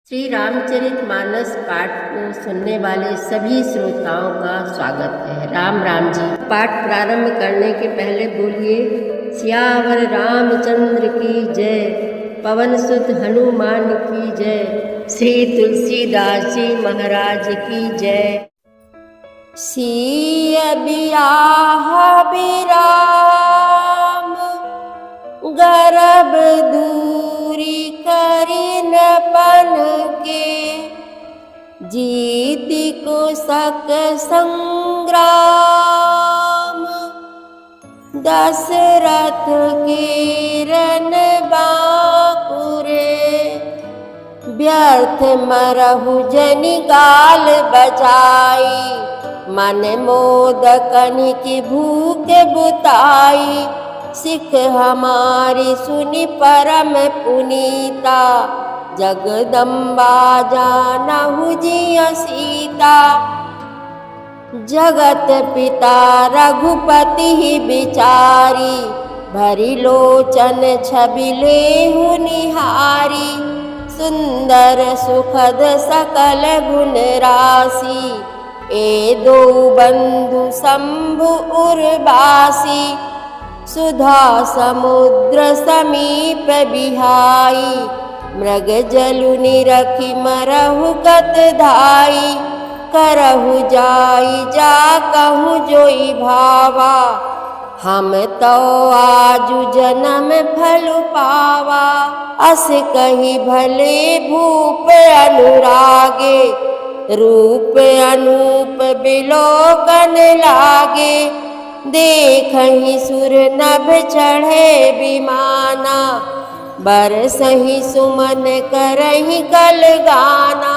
श्री रामचरितमानस पाठ को सुनने वाले सभी श्रोताओं का स्वागत है। राम राम जी। पाठ प्रारंभ करने के पहले बोलिए सियावर रामचंद्र की जय, पवन सुत हनुमान की जय, श्री तुलसीदास जी महाराज की जय। सिय बियाह बिराम गर्भ दूरी करिन पन के, जीति को सक संग्राम दशरथ के रन बाकुरे, व्यर्थ मरहु जनि गाल बचाई, मन मोदकनि की भूख बुताई, सिख हमारी सुनि परम पुनीता, जगदम्बा जानहु जिय सीता, जगत पिता रघुपति ही बिचारी, भरी लोचन छवि लेहु निहारी, सुंदर सुखद सकल गुण राशि, ए दो बंधु शंभु उर्वासी, सुधा समुद्र समीप बिहाई, मृग जलु निरखि मरहु गत धाई, करहु जाई जा कहूँ जोई भावा, हम तो आजु जन्म फल पावा, अस कही भले भूप अनुरागे, रूप अनूप बिलोकन लागे, देखहि सुर नभ चढ़े विमाना, बरसहि सुमन करहि कल गाना।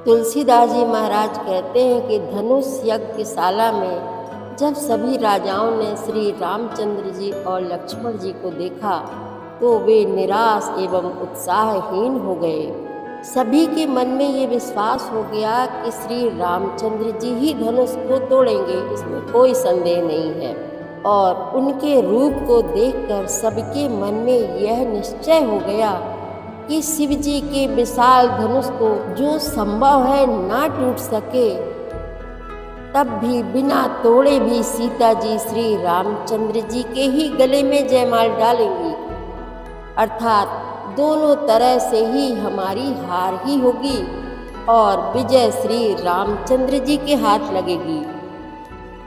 तुलसीदास जी महाराज कहते हैं कि धनुष यज्ञशाला में जब सभी राजाओं ने श्री रामचंद्र जी और लक्ष्मण जी को देखा तो वे निराश एवं उत्साहहीन हो गए। सभी के मन में ये विश्वास हो गया कि श्री रामचंद्र जी ही धनुष को तोड़ेंगे, इसमें कोई संदेह नहीं है। और उनके रूप को देखकर सबके मन में यह निश्चय हो गया कि शिव जी के विशाल धनुष को जो संभव है ना टूट सके, तब भी बिना तोड़े भी सीता जी श्री रामचंद्र जी के ही गले में जयमाल डालेंगी, अर्थात दोनों तरह से ही हमारी हार ही होगी और विजय श्री रामचंद्र जी के हाथ लगेगी।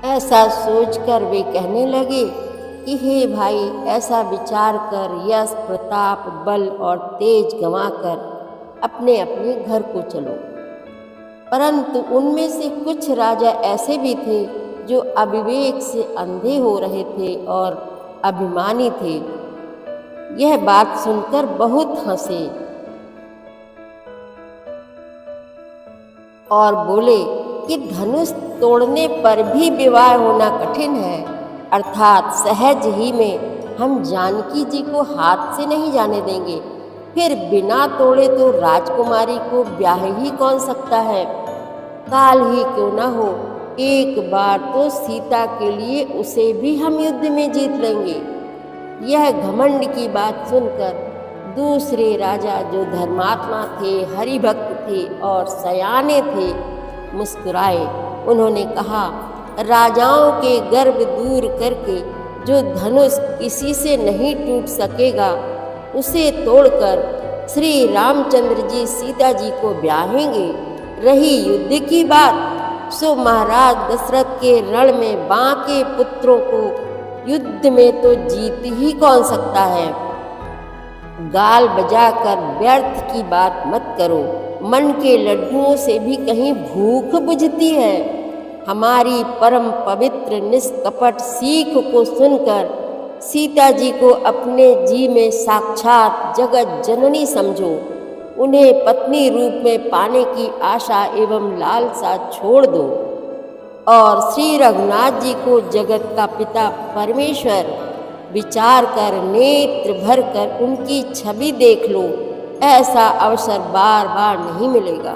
ऐसा सोचकर वे कहने लगे कि हे भाई, ऐसा विचार कर यश प्रताप बल और तेज गंवाकर अपने अपने घर को चलो। परंतु उनमें से कुछ राजा ऐसे भी थे जो अविवेक से अंधे हो रहे थे और अभिमानी थे। यह बात सुनकर बहुत हंसे और बोले कि धनुष तोड़ने पर भी विवाह होना कठिन है, अर्थात सहज ही में हम जानकी जी को हाथ से नहीं जाने देंगे, फिर बिना तोड़े तो राजकुमारी को ब्याह ही कौन सकता है। काल ही क्यों ना हो, एक बार तो सीता के लिए उसे भी हम युद्ध में जीत लेंगे। यह घमंड की बात सुनकर दूसरे राजा जो धर्मात्मा थे, हरिभक्त थे और सयाने थे, मुस्कुराए। उन्होंने कहा, राजाओं के गर्व दूर करके जो धनुष किसी से नहीं टूट सकेगा, उसे तोड़कर श्री रामचंद्र जी सीता जी को ब्याहेंगे। रही युद्ध की बात, सो महाराज दशरथ के रण में बांके पुत्रों को युद्ध में तो जीत ही कौन सकता है। गाल बजाकर व्यर्थ की बात मत करो, मन के लड्डुओं से भी कहीं भूख बुझती है। हमारी परम पवित्र निष्कपट सीख को सुनकर सीता जी को अपने जी में साक्षात जगत जननी समझो। उन्हें पत्नी रूप में पाने की आशा एवं लालसा छोड़ दो और श्री रघुनाथ जी को जगत का पिता परमेश्वर विचार कर नेत्र भर कर उनकी छवि देख लो। ऐसा अवसर बार बार नहीं मिलेगा।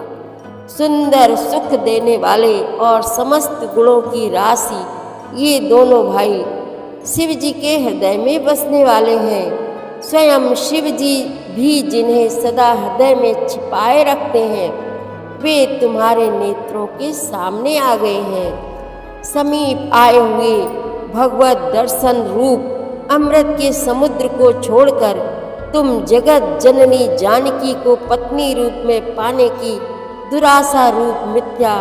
सुंदर सुख देने वाले और समस्त गुणों की राशि ये दोनों भाई शिव जी के हृदय में बसने वाले हैं। स्वयं शिव जी भी जिन्हें सदा हृदय में छिपाए रखते हैं, वे तुम्हारे नेत्रों के सामने आ गए हैं। समीप आए हुए भगवत दर्शन रूप अमृत के समुद्र को छोड़कर तुम जगत जननी जानकी को पत्नी रूप में पाने की दुराशा रूप मिथ्या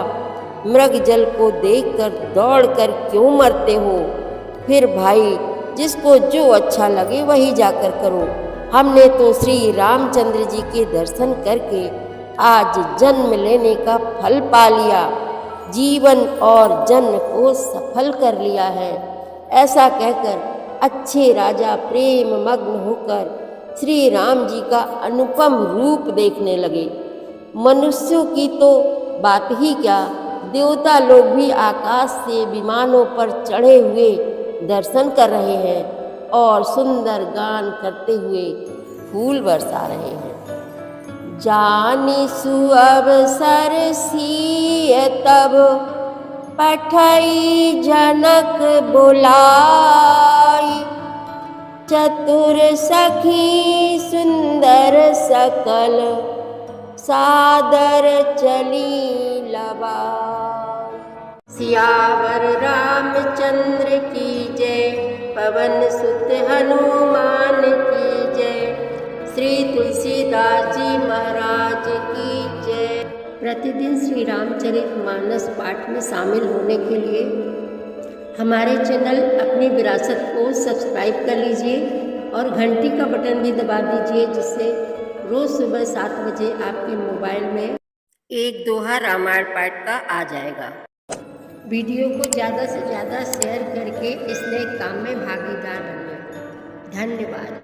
मृग जल को देखकर दौड़कर क्यों मरते हो? फिर भाई, जिसको जो अच्छा लगे वही जाकर करो। हमने तो श्री रामचंद्र जी के दर्शन करके आज जन्म लेने का फल पा लिया, जीवन और जन्म को सफल कर लिया है। ऐसा कहकर अच्छे राजा प्रेम मग्न होकर श्री राम जी का अनुपम रूप देखने लगे। मनुष्यों की तो बात ही क्या, देवता लोग भी आकाश से विमानों पर चढ़े हुए दर्शन कर रहे हैं और सुंदर गान करते हुए फूल बरसा रहे हैं। जानी सुअवसर सिय तब पठई जनक बुलाई, चतुर सखी सुंदर सकल सादर चली लबाई। सियावर रामचंद्र की जय, पवन सुत हनुमान की जय, श्री तुलसीदास जी महाराज की जय। प्रतिदिन श्री रामचरितमानस पाठ में शामिल होने के लिए हमारे चैनल अपनी विरासत को सब्सक्राइब कर लीजिए और घंटी का बटन भी दबा दीजिए, जिससे रोज़ सुबह 7 बजे आपके मोबाइल में एक दोहा रामायण पाठ का आ जाएगा। वीडियो को ज़्यादा से ज़्यादा शेयर करके इस नए काम में भागीदार बनिए। धन्यवाद।